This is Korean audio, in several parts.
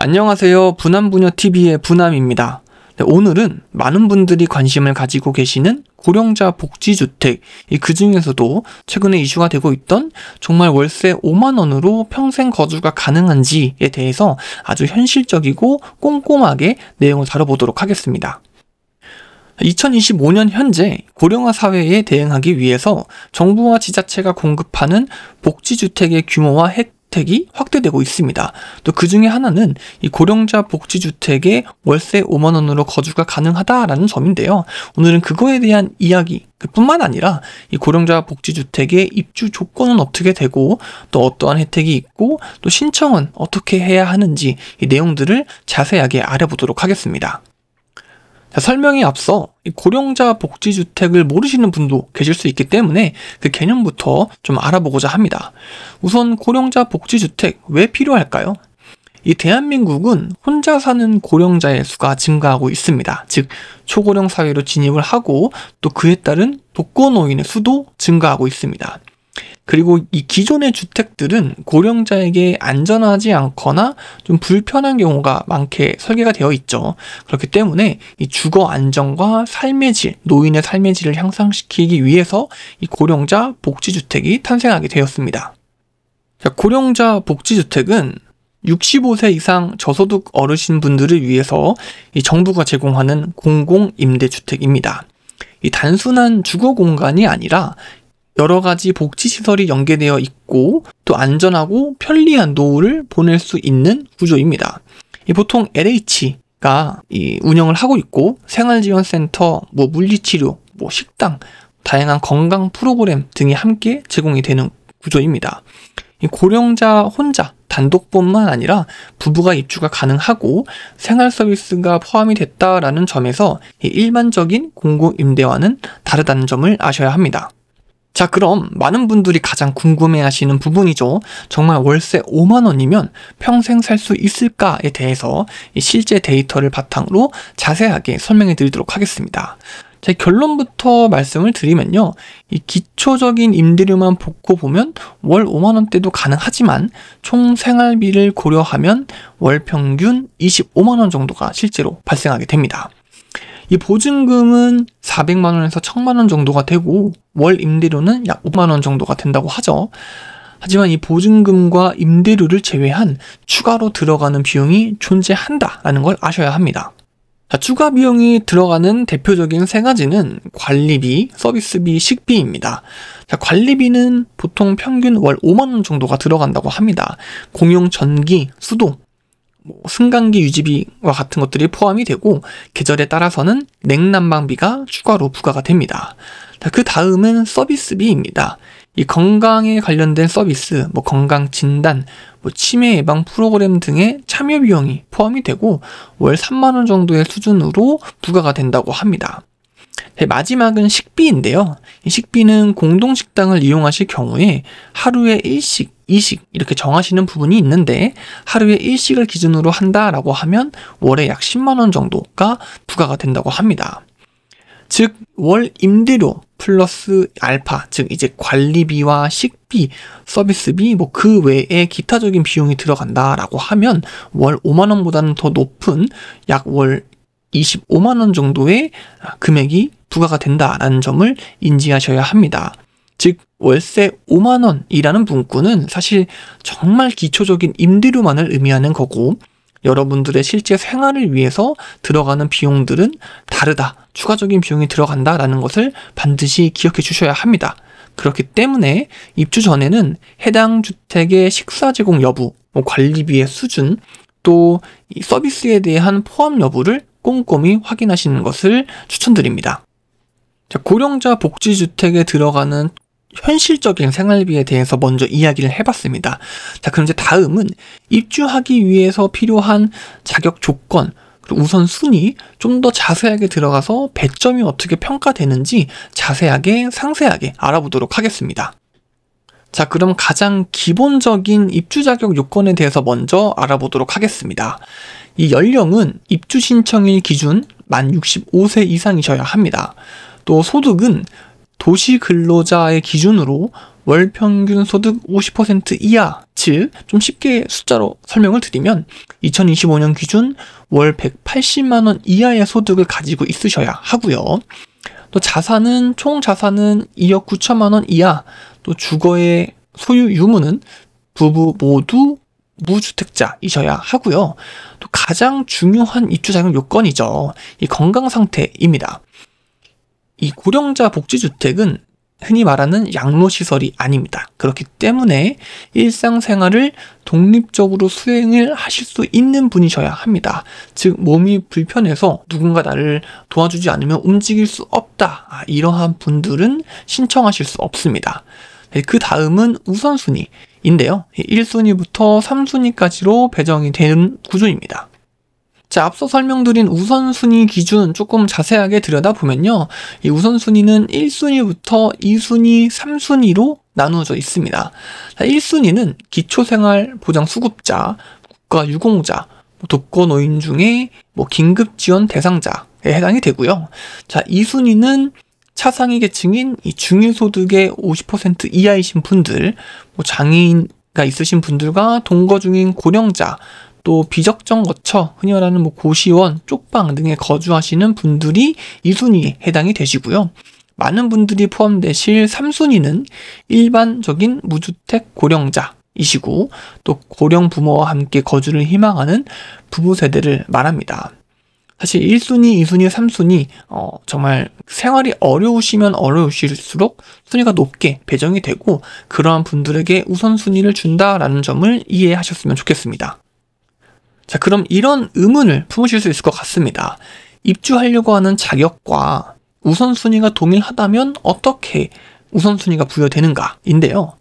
안녕하세요. 부남부녀TV의 부남입니다. 네, 오늘은 많은 분들이 관심을 가지고 계시는 고령자 복지주택, 그 중에서도 최근에 이슈가 되고 있던 정말 월세 5만원으로 평생 거주가 가능한지에 대해서 아주 현실적이고 꼼꼼하게 내용을 다뤄보도록 하겠습니다. 2025년 현재 고령화 사회에 대응하기 위해서 정부와 지자체가 공급하는 복지주택의 규모와 혜택이 확대되고 있습니다. 또 그 중에 하나는 이 고령자 복지주택의 월세 5만원으로 거주가 가능하다라는 점인데요. 오늘은 그거에 대한 이야기 뿐만 아니라 이 고령자 복지주택의 입주 조건은 어떻게 되고 또 어떠한 혜택이 있고 또 신청은 어떻게 해야 하는지 이 내용들을 자세하게 알아보도록 하겠습니다. 자, 설명에 앞서 고령자 복지주택을 모르시는 분도 계실 수 있기 때문에 그 개념부터 좀 알아보고자 합니다. 우선 고령자 복지주택 왜 필요할까요? 이 대한민국은 혼자 사는 고령자의 수가 증가하고 있습니다. 즉 초고령 사회로 진입을 하고 또 그에 따른 독거노인의 수도 증가하고 있습니다. 그리고 이 기존의 주택들은 고령자에게 안전하지 않거나 좀 불편한 경우가 많게 설계가 되어 있죠. 그렇기 때문에 이 주거 안정과 삶의 질, 노인의 삶의 질을 향상시키기 위해서 이 고령자 복지주택이 탄생하게 되었습니다. 자, 고령자 복지주택은 65세 이상 저소득 어르신 분들을 위해서 이 정부가 제공하는 공공임대주택입니다. 이 단순한 주거 공간이 아니라 여러 가지 복지시설이 연계되어 있고 또 안전하고 편리한 노후를 보낼 수 있는 구조입니다. 보통 LH가 운영을 하고 있고 생활지원센터, 물리치료, 식당, 다양한 건강 프로그램 등이 함께 제공이 되는 구조입니다. 고령자 혼자 단독뿐만 아니라 부부가 입주가 가능하고 생활 서비스가 포함이 됐다라는 점에서 일반적인 공공임대와는 다르다는 점을 아셔야 합니다. 자, 그럼 많은 분들이 가장 궁금해하시는 부분이죠. 정말 월세 5만원이면 평생 살 수 있을까에 대해서 실제 데이터를 바탕으로 자세하게 설명해 드리도록 하겠습니다. 자, 결론부터 말씀을 드리면요. 이 기초적인 임대료만 놓고 보면 월 5만원대도 가능하지만 총 생활비를 고려하면 월 평균 25만원 정도가 실제로 발생하게 됩니다. 이 보증금은 400만원에서 1000만원 정도가 되고 월 임대료는 약 5만원 정도가 된다고 하죠. 하지만 이 보증금과 임대료를 제외한 추가로 들어가는 비용이 존재한다라는 걸 아셔야 합니다. 자, 추가 비용이 들어가는 대표적인 세 가지는 관리비, 서비스비, 식비입니다. 자, 관리비는 보통 평균 월 5만원 정도가 들어간다고 합니다. 공용 전기, 수도, 승강기 유지비와 같은 것들이 포함이 되고 계절에 따라서는 냉난방비가 추가로 부과가 됩니다. 그 다음은 서비스비입니다. 이 건강에 관련된 서비스, 건강 진단, 치매 예방 프로그램 등의 참여 비용이 포함이 되고 월 3만원 정도의 수준으로 부과가 된다고 합니다. 마지막은 식비인데요. 이 식비는 공동식당을 이용하실 경우에 하루에 1식, 2식 이렇게 정하시는 부분이 있는데 하루에 1식을 기준으로 한다라고 하면 월에 약 10만원 정도가 부과가 된다고 합니다. 즉 월 임대료 플러스 알파, 즉 이제 관리비와 식비, 서비스비 그 외에 기타적인 비용이 들어간다라고 하면 월 5만원보다는 더 높은 약 월 25만원 정도의 금액이 부과가 된다라는 점을 인지하셔야 합니다. 즉 월세 5만원이라는 문구는 사실 정말 기초적인 임대료만을 의미하는 거고 여러분들의 실제 생활을 위해서 들어가는 비용들은 다르다, 추가적인 비용이 들어간다라는 것을 반드시 기억해 주셔야 합니다. 그렇기 때문에 입주 전에는 해당 주택의 식사 제공 여부, 관리비의 수준, 또 이 서비스에 대한 포함 여부를 꼼꼼히 확인하시는 것을 추천드립니다. 자, 고령자 복지주택에 들어가는 현실적인 생활비에 대해서 먼저 이야기를 해봤습니다. 자, 그럼 이제 다음은 입주하기 위해서 필요한 자격 조건, 그리고 우선순위 좀 더 자세하게 들어가서 배점이 어떻게 평가되는지 자세하게 상세하게 알아보도록 하겠습니다. 자, 그럼 가장 기본적인 입주 자격 요건에 대해서 먼저 알아보도록 하겠습니다. 이 연령은 입주 신청일 기준 만 65세 이상이셔야 합니다. 또 소득은 도시 근로자의 기준으로 월 평균 소득 50% 이하, 즉 좀 쉽게 숫자로 설명을 드리면 2025년 기준 월 180만 원 이하의 소득을 가지고 있으셔야 하고요. 또 자산은 총 자산은 2억 9천만 원 이하, 또 주거의 소유 유무는 부부 모두 무주택자이셔야 하고요. 또 가장 중요한 입주 자격 요건이죠. 이 건강 상태입니다. 이 고령자 복지주택은 흔히 말하는 양로시설이 아닙니다. 그렇기 때문에 일상생활을 독립적으로 수행을 하실 수 있는 분이셔야 합니다. 즉 몸이 불편해서 누군가 나를 도와주지 않으면 움직일 수 없다. 이러한 분들은 신청하실 수 없습니다. 그 다음은 우선순위인데요. 1순위부터 3순위까지로 배정이 되는 구조입니다. 자, 앞서 설명드린 우선순위 기준 조금 자세하게 들여다보면요. 이 우선순위는 1순위부터 2순위, 3순위로 나누어져 있습니다. 자, 1순위는 기초생활보장수급자, 국가유공자, 독거노인 중에 긴급지원 대상자에 해당이 되고요. 자, 2순위는 차상위 계층인 이 중위소득의 50% 이하이신 분들, 장애인가 있으신 분들과 동거 중인 고령자, 또 비적정 거처, 흔히 말하는 고시원, 쪽방 등에 거주하시는 분들이 2순위에 해당이 되시고요. 많은 분들이 포함되실 3순위는 일반적인 무주택 고령자이시고 또 고령 부모와 함께 거주를 희망하는 부부 세대를 말합니다. 사실 1순위, 2순위, 3순위 정말 생활이 어려우시면 어려우실수록 순위가 높게 배정이 되고 그러한 분들에게 우선순위를 준다라는 점을 이해하셨으면 좋겠습니다. 자, 그럼 이런 의문을 품으실 수 있을 것 같습니다. 입주하려고 하는 자격과 우선순위가 동일하다면 어떻게 우선순위가 부여되는가인데요.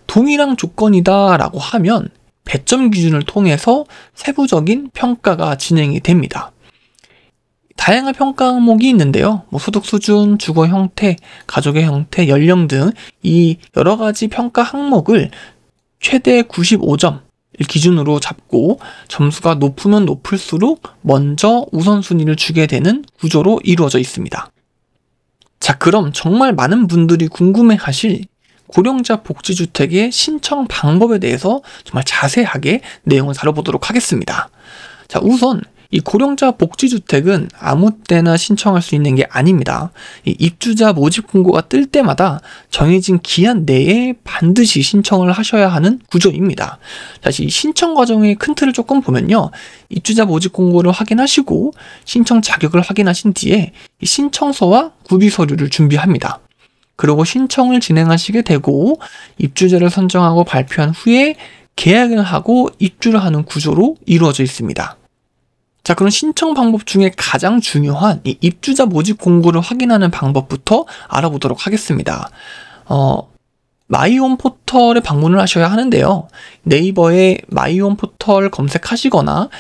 동일한 조건이다라고 하면 배점 기준을 통해서 세부적인 평가가 진행이 됩니다. 다양한 평가 항목이 있는데요. 소득 수준, 주거 형태, 가족의 형태, 연령 등 이 여러 가지 평가 항목을 최대 95점 기준으로 잡고 점수가 높으면 높을수록 먼저 우선순위를 주게 되는 구조로 이루어져 있습니다. 자, 그럼 정말 많은 분들이 궁금해하실 고령자 복지주택의 신청 방법에 대해서 정말 자세하게 내용을 다뤄보도록 하겠습니다. 자, 우선 이 고령자 복지주택은 아무 때나 신청할 수 있는 게 아닙니다. 이 입주자 모집 공고가 뜰 때마다 정해진 기한 내에 반드시 신청을 하셔야 하는 구조입니다. 다시 신청 과정의 큰 틀을 조금 보면요. 입주자 모집 공고를 확인하시고 신청 자격을 확인하신 뒤에 이 신청서와 구비 서류를 준비합니다. 그리고 신청을 진행하시게 되고 입주자를 선정하고 발표한 후에 계약을 하고 입주를 하는 구조로 이루어져 있습니다. 자, 그럼 신청 방법 중에 가장 중요한 이 입주자 모집 공고를 확인하는 방법부터 알아보도록 하겠습니다. 마이홈 포털에 방문을 하셔야 하는데요. 네이버에 마이홈 포털 검색하시거나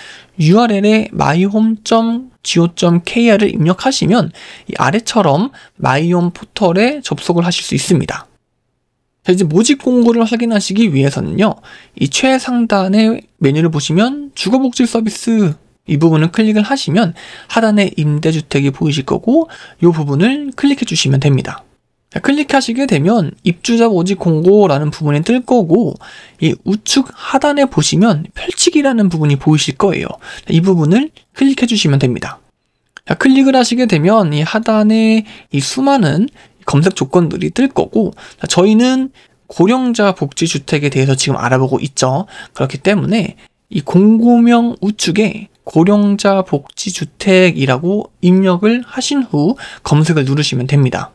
URL에 myhome.go.kr을 입력하시면 이 아래처럼 마이홈 포털에 접속을 하실 수 있습니다. 자, 이제 모집 공고를 확인하시기 위해서는요. 이 최상단의 메뉴를 보시면 주거복지 서비스 이 부분을 클릭을 하시면 하단에 임대주택이 보이실 거고 이 부분을 클릭해 주시면 됩니다. 자, 클릭하시게 되면 입주자 모집 공고라는 부분이 뜰 거고 이 우측 하단에 보시면 펼치기라는 부분이 보이실 거예요. 자, 이 부분을 클릭해 주시면 됩니다. 자, 클릭을 하시게 되면 이 하단에 이 수많은 검색 조건들이 뜰 거고 자, 저희는 고령자 복지주택에 대해서 지금 알아보고 있죠. 그렇기 때문에 이 공고명 우측에 고령자 복지주택이라고 입력을 하신 후 검색을 누르시면 됩니다.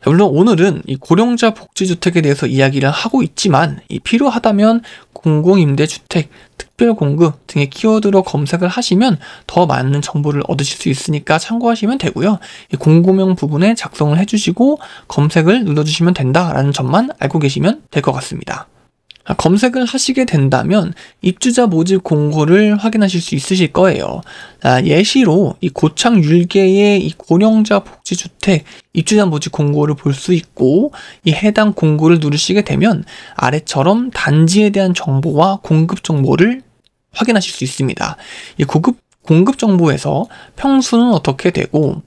물론 오늘은 이 고령자 복지주택에 대해서 이야기를 하고 있지만 필요하다면 공공임대주택, 특별공급 등의 키워드로 검색을 하시면 더 많은 정보를 얻으실 수 있으니까 참고하시면 되고요. 이 공고명 부분에 작성을 해주시고 검색을 눌러주시면 된다라는 점만 알고 계시면 될 것 같습니다. 검색을 하시게 된다면 입주자 모집 공고를 확인하실 수 있으실 거예요. 예시로 이 고창 율계의 이 고령자 복지주택 입주자 모집 공고를 볼 수 있고 이 해당 공고를 누르시게 되면 아래처럼 단지에 대한 정보와 공급 정보를 확인하실 수 있습니다. 이 공급 정보에서 평수는 어떻게 되고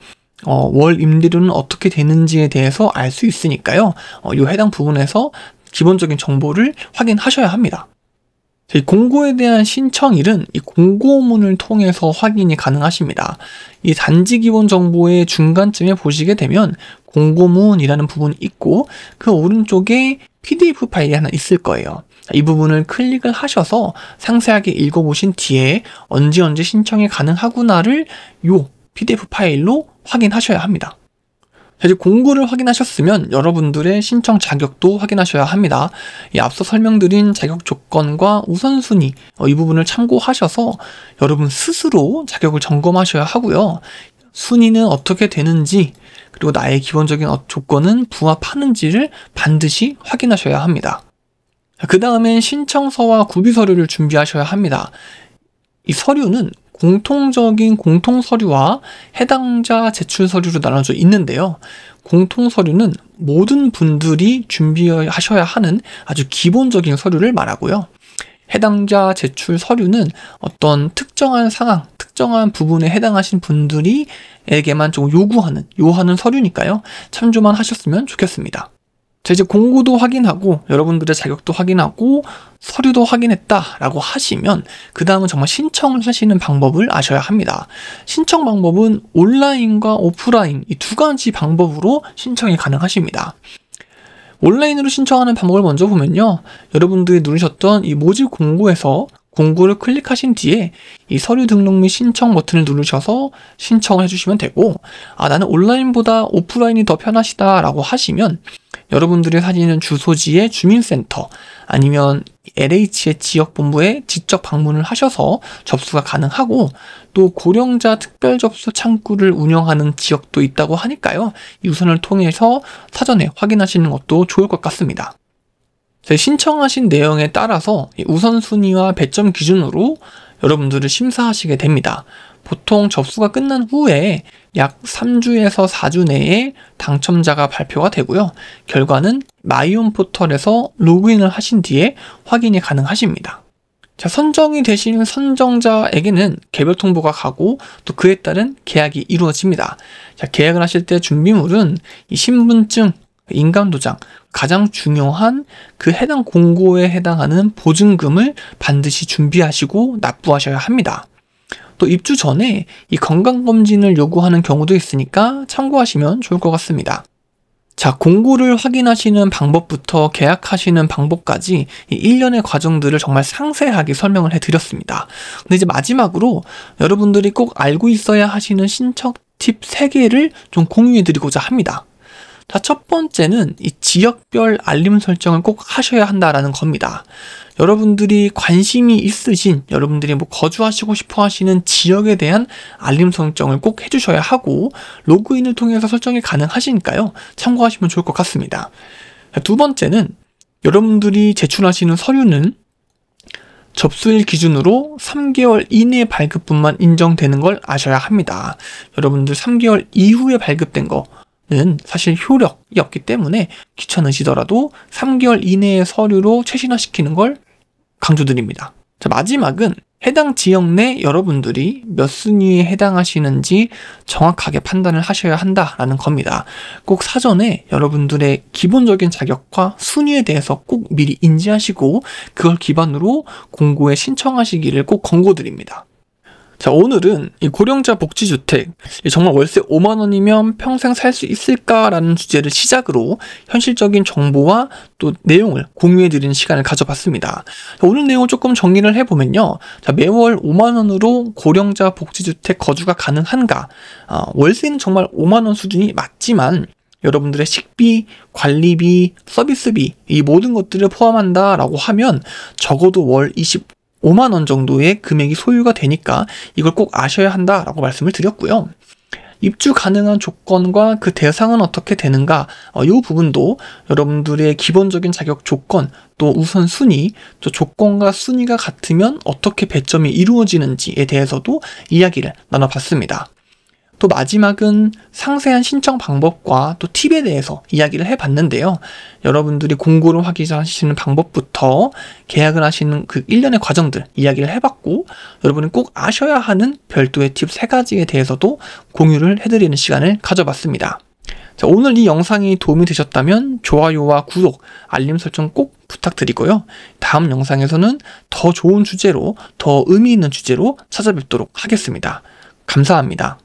월 임대료는 어떻게 되는지에 대해서 알 수 있으니까요. 이 해당 부분에서 기본적인 정보를 확인하셔야 합니다. 이 공고에 대한 신청일은 이 공고문을 통해서 확인이 가능하십니다. 이 단지 기본 정보의 중간쯤에 보시게 되면 공고문이라는 부분이 있고 그 오른쪽에 PDF 파일이 하나 있을 거예요. 이 부분을 클릭을 하셔서 상세하게 읽어보신 뒤에 언제 신청이 가능하구나를 요 PDF 파일로 확인하셔야 합니다. 이제 공고를 확인하셨으면 여러분들의 신청 자격도 확인하셔야 합니다. 이 앞서 설명드린 자격 조건과 우선순위 이 부분을 참고하셔서 여러분 스스로 자격을 점검하셔야 하고요. 순위는 어떻게 되는지 그리고 나의 기본적인 조건은 부합하는지를 반드시 확인하셔야 합니다. 그 다음엔 신청서와 구비서류를 준비하셔야 합니다. 이 서류는 공통적인 공통서류와 해당자 제출 서류로 나눠져 있는데요. 공통서류는 모든 분들이 준비하셔야 하는 아주 기본적인 서류를 말하고요. 해당자 제출 서류는 어떤 특정한 상황, 특정한 부분에 해당하신 분들이에게만 좀 요하는 서류니까요. 참조만 하셨으면 좋겠습니다. 자, 이제 공고도 확인하고 여러분들의 자격도 확인하고 서류도 확인했다라고 하시면 그 다음은 정말 신청을 하시는 방법을 아셔야 합니다. 신청 방법은 온라인과 오프라인 이 두 가지 방법으로 신청이 가능하십니다. 온라인으로 신청하는 방법을 먼저 보면요. 여러분들이 누르셨던 이 모집 공고에서 공고를 클릭하신 뒤에 이 서류 등록 및 신청 버튼을 누르셔서 신청을 해주시면 되고 나는 온라인보다 오프라인이 더 편하시다라고 하시면 여러분들이 사시는 주소지의 주민센터 아니면 LH의 지역본부에 직접 방문을 하셔서 접수가 가능하고 또 고령자 특별접수 창구를 운영하는 지역도 있다고 하니까요. 이 우선을 통해서 사전에 확인하시는 것도 좋을 것 같습니다. 신청하신 내용에 따라서 우선순위와 배점 기준으로 여러분들을 심사하시게 됩니다. 보통 접수가 끝난 후에 약 3주에서 4주 내에 당첨자가 발표가 되고요. 결과는 마이온 포털에서 로그인을 하신 뒤에 확인이 가능하십니다. 자, 선정이 되시는 선정자에게는 개별 통보가 가고 또 그에 따른 계약이 이루어집니다. 자, 계약을 하실 때 준비물은 이 신분증, 인감도장, 가장 중요한 그 해당 공고에 해당하는 보증금을 반드시 준비하시고 납부하셔야 합니다. 또 입주 전에 이 건강검진을 요구하는 경우도 있으니까 참고하시면 좋을 것 같습니다. 자, 공고를 확인하시는 방법부터 계약하시는 방법까지 이 일련의 과정들을 정말 상세하게 설명을 해드렸습니다. 근데 이제 마지막으로 여러분들이 꼭 알고 있어야 하시는 신청 팁 3개를 좀 공유해드리고자 합니다. 자, 첫 번째는 이 지역별 알림 설정을 꼭 하셔야 한다라는 겁니다. 여러분들이 관심이 있으신, 여러분들이 거주하시고 싶어 하시는 지역에 대한 알림 설정을 꼭 해주셔야 하고, 로그인을 통해서 설정이 가능하시니까요. 참고하시면 좋을 것 같습니다. 자, 두 번째는 여러분들이 제출하시는 서류는 접수일 기준으로 3개월 이내 발급분만 인정되는 걸 아셔야 합니다. 여러분들 3개월 이후에 발급된 거는 사실 효력이 없기 때문에 귀찮으시더라도 3개월 이내의 서류로 최신화시키는 걸 강조드립니다. 자, 마지막은 해당 지역 내 여러분들이 몇 순위에 해당하시는지 정확하게 판단을 하셔야 한다라는 겁니다. 꼭 사전에 여러분들의 기본적인 자격과 순위에 대해서 꼭 미리 인지하시고 그걸 기반으로 공고에 신청하시기를 꼭 권고드립니다. 자, 오늘은 이 고령자 복지주택, 정말 월세 5만 원이면 평생 살 수 있을까라는 주제를 시작으로 현실적인 정보와 또 내용을 공유해드리는 시간을 가져봤습니다. 자, 오늘 내용을 조금 정리를 해보면요. 자, 매월 5만 원으로 고령자 복지주택 거주가 가능한가? 월세는 정말 5만 원 수준이 맞지만 여러분들의 식비, 관리비, 서비스비 이 모든 것들을 포함한다라고 하면 적어도 월 25만 원 정도의 금액이 소요가 되니까 이걸 꼭 아셔야 한다라고 말씀을 드렸고요. 입주 가능한 조건과 그 대상은 어떻게 되는가 이 부분도 여러분들의 기본적인 자격 조건 또 우선순위 또 조건과 순위가 같으면 어떻게 배점이 이루어지는지에 대해서도 이야기를 나눠봤습니다. 또 마지막은 상세한 신청 방법과 또 팁에 대해서 이야기를 해봤는데요. 여러분들이 공고를 확인하시는 방법부터 계약을 하시는 그 일련의 과정들 이야기를 해봤고 여러분이 꼭 아셔야 하는 별도의 팁 3가지에 대해서도 공유를 해드리는 시간을 가져봤습니다. 자, 오늘 이 영상이 도움이 되셨다면 좋아요와 구독, 알림 설정 꼭 부탁드리고요. 다음 영상에서는 더 좋은 주제로, 더 의미 있는 주제로 찾아뵙도록 하겠습니다. 감사합니다.